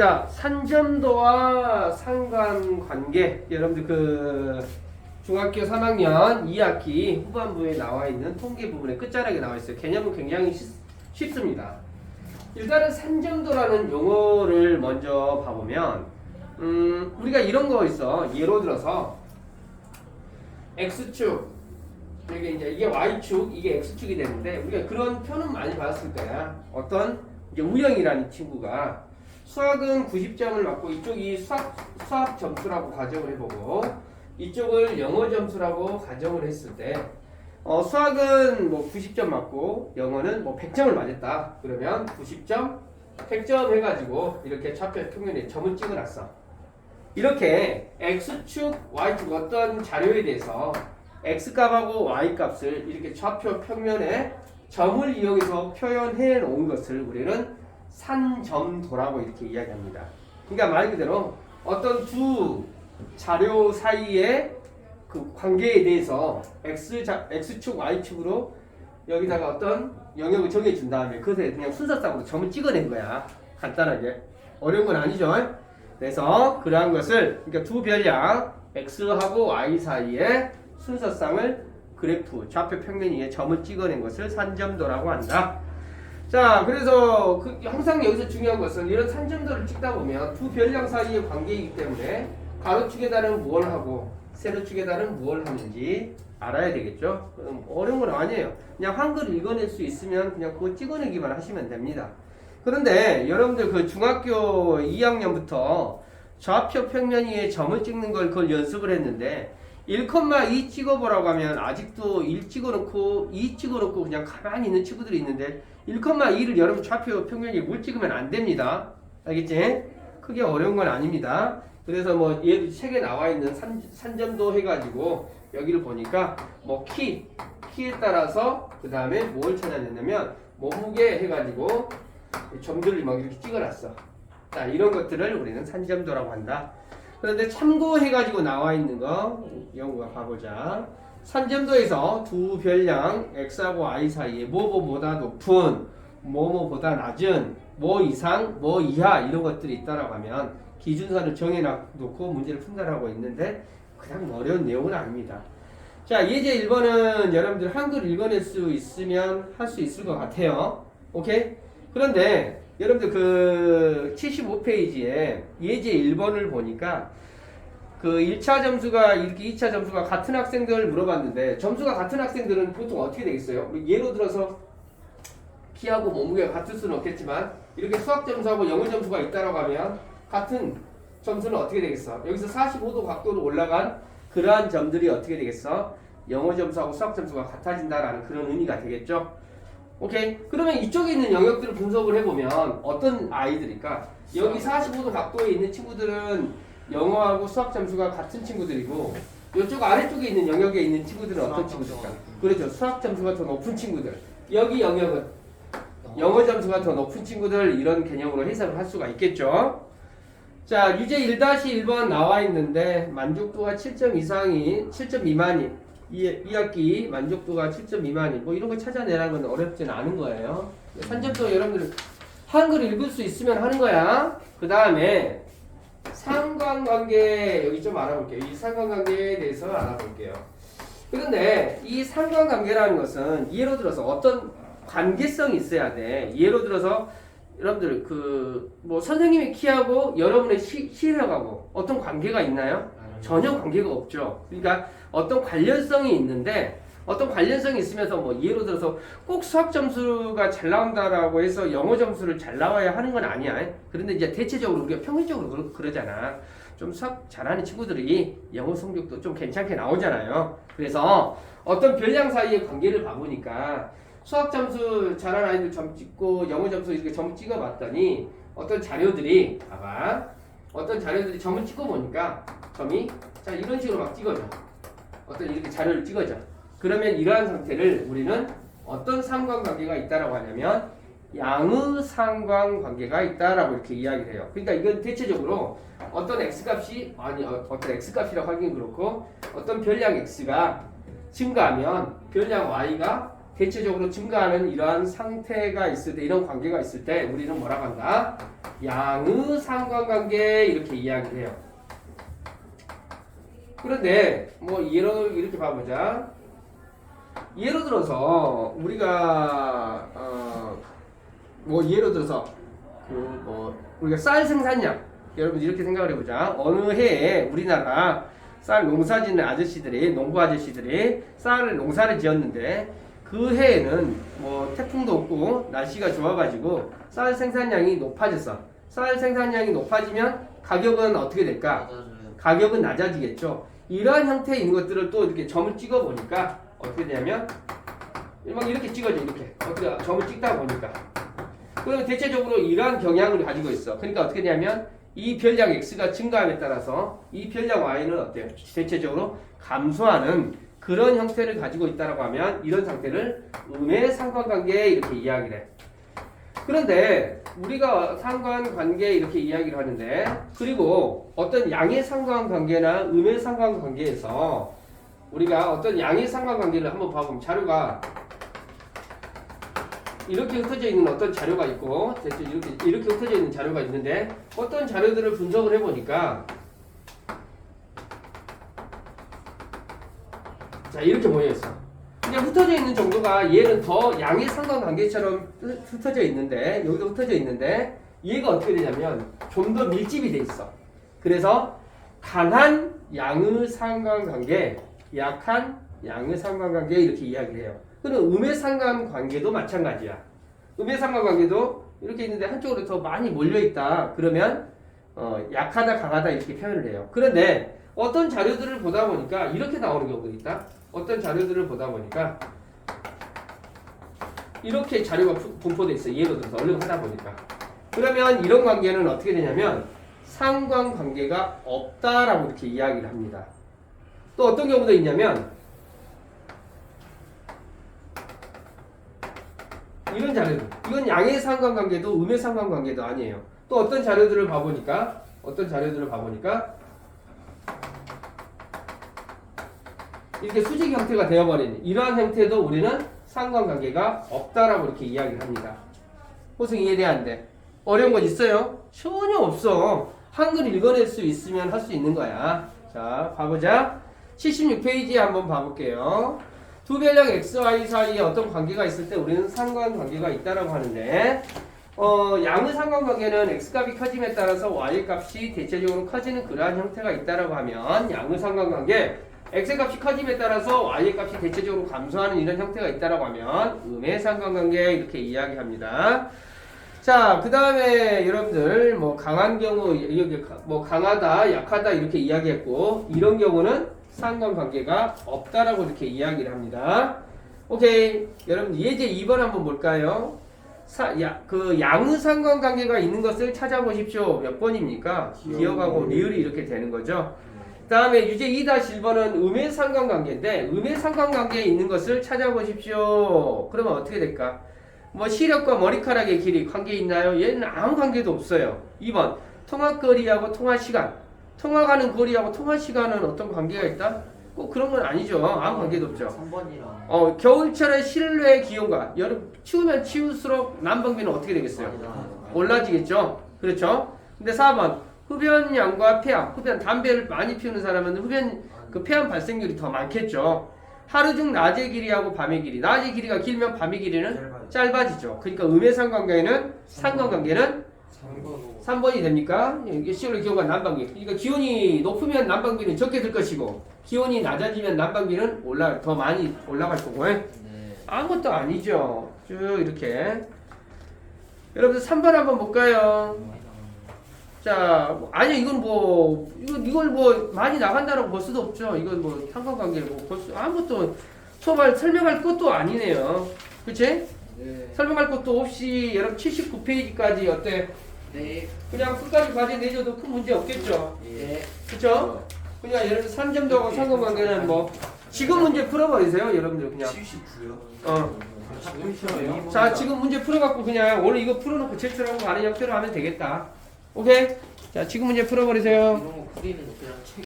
자, 산점도와 상관관계. 여러분들 그 중학교 3학년 2학기 후반부에 나와 있는 통계 부분의 끝자락에 나와 있어요. 개념은 굉장히 쉽습니다. 일단은 산점도라는 용어를 먼저 봐보면 우리가 이런 거 있어. 예로 들어서 X축, 이게 Y축, 이게 X축이 되는데 우리가 그런 표는 많이 받았을 거야. 어떤 이제 우영이라는 친구가 수학은 90점을 받고 이쪽이 수학 점수라고 가정을 해보고 이쪽을 영어 점수라고 가정을 했을 때 수학은 뭐 90점 맞고 영어는 뭐 100점을 맞았다. 그러면 90점, 100점 해가지고 이렇게 좌표 평면에 점을 찍어놨어. 이렇게 X축, Y축 어떤 자료에 대해서 X값하고 Y값을 이렇게 좌표 평면에 점을 이용해서 표현해 놓은 것을 우리는 산점도라고 이렇게 이야기합니다. 그러니까 말 그대로 어떤 두 자료 사이의 그 관계에 대해서 X축, Y축으로 여기다가 어떤 영역을 정해준 다음에 그것에 그냥 순서상으로 점을 찍어낸 거야. 간단하게. 어려운 건 아니죠. 그래서 그러한 것을 그러니까 두 별량 X하고 Y 사이의 순서상을 그래프, 좌표 평면 위에 점을 찍어낸 것을 산점도라고 한다. 자, 그래서 항상 여기서 중요한 것은 이런 산점도를 찍다 보면 두 별량 사이의 관계이기 때문에 가로축에 따른 무엇을 하고 세로축에 따른 무엇을 하는지 알아야 되겠죠. 어려운 건 아니에요. 그냥 한글 읽어낼 수 있으면 그냥 그거 찍어내기만 하시면 됩니다. 그런데 여러분들 그 중학교 2학년부터 좌표 평면 위에 점을 찍는 걸 그걸 연습을 했는데 1,2 찍어보라고 하면 아직도 1 찍어놓고 2 찍어놓고 그냥 가만히 있는 친구들이 있는데 1,2를 여러분 좌표 평면 위에 뭘 찍으면 안 됩니다. 알겠지? 크게 어려운 건 아닙니다. 그래서 뭐 얘 책에 나와 있는 산점도 해가지고 여기를 보니까 뭐 키에 따라서 그 다음에 뭘 찾아냈냐면 몸무게 해가지고 점들을 막 이렇게 찍어놨어. 자, 이런 것들을 우리는 산점도라고 한다. 그런데 참고해가지고 나와 있는 거 연구가 봐보자. 산점도에서 두 별량 X하고 Y 사이에 뭐뭐보다 높은, 뭐뭐보다 낮은, 뭐 이상, 뭐 이하 이런 것들이 있다라고 하면 기준선을 정해놓고 문제를 푼다라고 있는데 그냥 어려운 내용은 아닙니다. 자, 예제 1번은 여러분들 한글 읽어낼 수 있으면 할 수 있을 것 같아요. 오케이? 그런데 여러분들 그 75페이지에 예제 1번을 보니까 그 1차 점수가 이렇게 2차 점수가 같은 학생들 물어봤는데 점수가 같은 학생들은 보통 어떻게 되겠어요? 예로 들어서 키하고 몸무게가 같을 수는 없겠지만 이렇게 수학 점수하고 영어 점수가 있다라고 하면 같은 점수는 어떻게 되겠어? 여기서 45도 각도로 올라간 그러한 점들이 어떻게 되겠어? 영어 점수하고 수학 점수가 같아진다라는 그런 의미가 되겠죠? 오케이? 그러면 이쪽에 있는 영역들을 분석을 해보면 어떤 아이들일까? 여기 45도 각도에 있는 친구들은 영어하고 수학 점수가 같은 친구들이고 이쪽 아래쪽에 있는 영역에 있는 친구들은 어떤 친구들일까? 그렇죠. 수학 점수가 더 높은 친구들. 여기 영역은 영어 점수가 더 높은 친구들 이런 개념으로 해석을 할 수가 있겠죠. 자, 유제 1-1번 나와 있는데 만족도가 7점 이상이 7점 미만이 2학기 만족도가 7점 미만이 뭐 이런 거 찾아내라는 건 어렵지는 않은 거예요. 산점도 여러분들 한글 읽을 수 있으면 하는 거야. 그 다음에 상관관계 여기 좀 알아볼게요. 이 상관관계에 대해서 알아볼게요. 그런데 이 상관관계라는 것은 예로 들어서 어떤 관계성이 있어야 돼. 예로 들어서 여러분들 그 뭐 선생님의 키하고 여러분의 시력하고 어떤 관계가 있나요? 전혀 관계가 없죠. 그러니까 어떤 관련성이 있는데 어떤 관련성이 있으면서 뭐 예로 들어서 꼭 수학 점수가 잘 나온다라고 해서 영어 점수를 잘 나와야 하는 건 아니야. 그런데 이제 대체적으로 우리가 평균적으로 그러잖아. 좀 수학 잘하는 친구들이 영어 성적도 좀 괜찮게 나오잖아요. 그래서 어떤 별량 사이의 관계를 봐보니까 수학 점수 잘하는 아이들 점 찍고 영어 점수 이렇게 점 찍어봤더니 어떤 자료들이 봐봐. 어떤 자료들이 점을 찍어보니까 점이 자 이런 식으로 막 찍어져. 어떤 이렇게 자료를 찍어줘. 그러면 이러한 상태를 우리는 어떤 상관관계가 있다라고 하냐면 양의 상관관계가 있다라고 이렇게 이야기를 해요. 그러니까 이건 대체적으로 어떤 x값이 어떤 x값이라고 하긴 그렇고 어떤 별량 x가 증가하면 별량 y가 대체적으로 증가하는 이러한 상태가 있을 때, 이런 관계가 있을 때 우리는 뭐라고 한다? 양의 상관관계 이렇게 이야기를 해요. 그런데 뭐 예를 이렇게 봐보자. 예를 들어서 우리가 뭐 예를 들어서 우리가 쌀 생산량, 여러분 이렇게 생각을 해보자. 어느 해에 우리나라 쌀 농사짓는 아저씨들이, 농부 아저씨들이 쌀을 농사를 지었는데 그 해에는 뭐 태풍도 없고 날씨가 좋아가지고 쌀 생산량이 높아졌어. 쌀 생산량이 높아지면 가격은 어떻게 될까? 가격은 낮아지겠죠. 이러한 형태의 있는 것들을 또 이렇게 점을 찍어 보니까 어떻게 되냐면 막 이렇게 찍어져. 이렇게 어떻게 점을 찍다 보니까 그러면 대체적으로 이러한 경향을 가지고 있어. 그러니까 어떻게 되냐면 이 별량 x가 증가함에 따라서 이 별량 y는 어때요? 대체적으로 감소하는 그런 형태를 가지고 있다라고 하면 이런 상태를 음의 상관관계 이렇게 이야기를 해. 그런데 우리가 상관관계 이렇게 이야기를 하는데, 그리고 어떤 양의 상관관계나 음의 상관관계에서 우리가 어떤 양의 상관관계를 한번 봐보면 자료가 이렇게 흩어져 있는 어떤 자료가 있고 이렇게 흩어져 있는 자료가 있는데 어떤 자료들을 분석을 해보니까 자 이렇게 모여있어. 그냥 흩어져 있는 정도가 얘는 더 양의 상관관계처럼 흩어져 있는데 여기도 흩어져 있는데 얘가 어떻게 되냐면 좀 더 밀집이 돼 있어. 그래서 강한 양의 상관관계, 약한 양의 상관관계 이렇게 이야기를 해요. 그럼 음의 상관관계도 마찬가지야. 음의 상관관계도 이렇게 있는데 한쪽으로 더 많이 몰려있다. 그러면 약하다 강하다 이렇게 표현을 해요. 그런데 어떤 자료들을 보다 보니까 이렇게 나오는 경우도 있다. 어떤 자료들을 보다 보니까 이렇게 자료가 분포되어 있어요. 예를 들어서 얼른 하다 보니까. 그러면 이런 관계는 어떻게 되냐면 상관관계가 없다라고 이렇게 이야기를 합니다. 또 어떤 경우도 있냐면 이런 자료들, 이건 양의 상관관계도 음의 상관관계도 아니에요. 또 어떤 자료들을 봐보니까 이렇게 수직 형태가 되어버리는 이러한 형태도 우리는 상관관계가 없다라고 이렇게 이야기를 합니다. 호승 이해돼안돼? 어려운 건 있어요? 전혀 없어. 한글 읽어낼 수 있으면 할 수 있는 거야. 자, 봐보자. 76페이지에 한번 봐볼게요. 두 별량 x, y 사이에 어떤 관계가 있을 때 우리는 상관관계가 있다라고 하는데 양의 상관관계는 x값이 커짐에 따라서 y 값이 대체적으로 커지는 그러한 형태가 있다라고 하면 양의 상관관계 x값이 커짐에 따라서 y 값이 대체적으로 감소하는 이런 형태가 있다라고 하면 음의 상관관계 이렇게 이야기합니다. 자, 그 다음에 여러분들 뭐 강한 경우 여기 뭐 강하다, 약하다 이렇게 이야기했고 이런 경우는 상관관계가 없다라고 이렇게 이야기를 합니다. 오케이. 여러분 예제 2번 한번 볼까요? 그 양의 상관관계가 있는 것을 찾아보십시오. 몇 번입니까? 기억하고 리을이 이렇게 되는 거죠. 그 다음에 유제 2-1번은 음의 상관관계인데 음의 상관관계에 있는 것을 찾아보십시오. 그러면 어떻게 될까? 뭐 시력과 머리카락의 길이 관계 있나요? 얘는 아무 관계도 없어요. 2번 통화거리하고 통화시간, 통화가는 거리하고 통화시간은 어떤 관계가 있다? 꼭 그런 건 아니죠. 아무 관계도 없죠. 3번이랑 겨울철의 실내 기온과 여름 추우면 추울수록 난방비는 어떻게 되겠어요? 올라지겠죠. 그렇죠. 근데 4번 흡연량과 폐암, 담배를 많이 피우는 사람은 그 폐암 발생률이 더 많겠죠. 하루 중 낮의 길이하고 밤의 길이, 낮의 길이가 길면 밤의 길이는 짧아지죠. 그러니까 음의 상관관계는 3번이 됩니까? 이게 시월의 기온과 난방비. 그러니까 기온이 높으면 난방비는 적게 들 것이고 기온이 낮아지면 난방비는 더 많이 올라갈 거고. 네. 아무것도 아니죠. 쭉 이렇게. 여러분들 3번 한번 볼까요? 자, 아니 이건 이걸 뭐 많이 나간다라고 볼 수도 없죠. 이건 뭐 상관관계 아무것도 설명할 것도 아니네요. 그치? 네. 설명할 것도 없이 여러분 79페이지까지 어때? 네. 그냥 끝까지 과제 내줘도 큰 문제 없겠죠? 예. 그쵸? 그냥 여러분 3점도하고 상관관계는 뭐 지금 문제 풀어버리세요 여러분들 그냥. 79요? 자 지금 문제 풀어갖고 그냥 오늘 이거 풀어놓고 제출하고 가는 형태로 하면 되겠다. 오케이? 자 지금 문제 풀어버리세요. 이런 거 그리는 거 그냥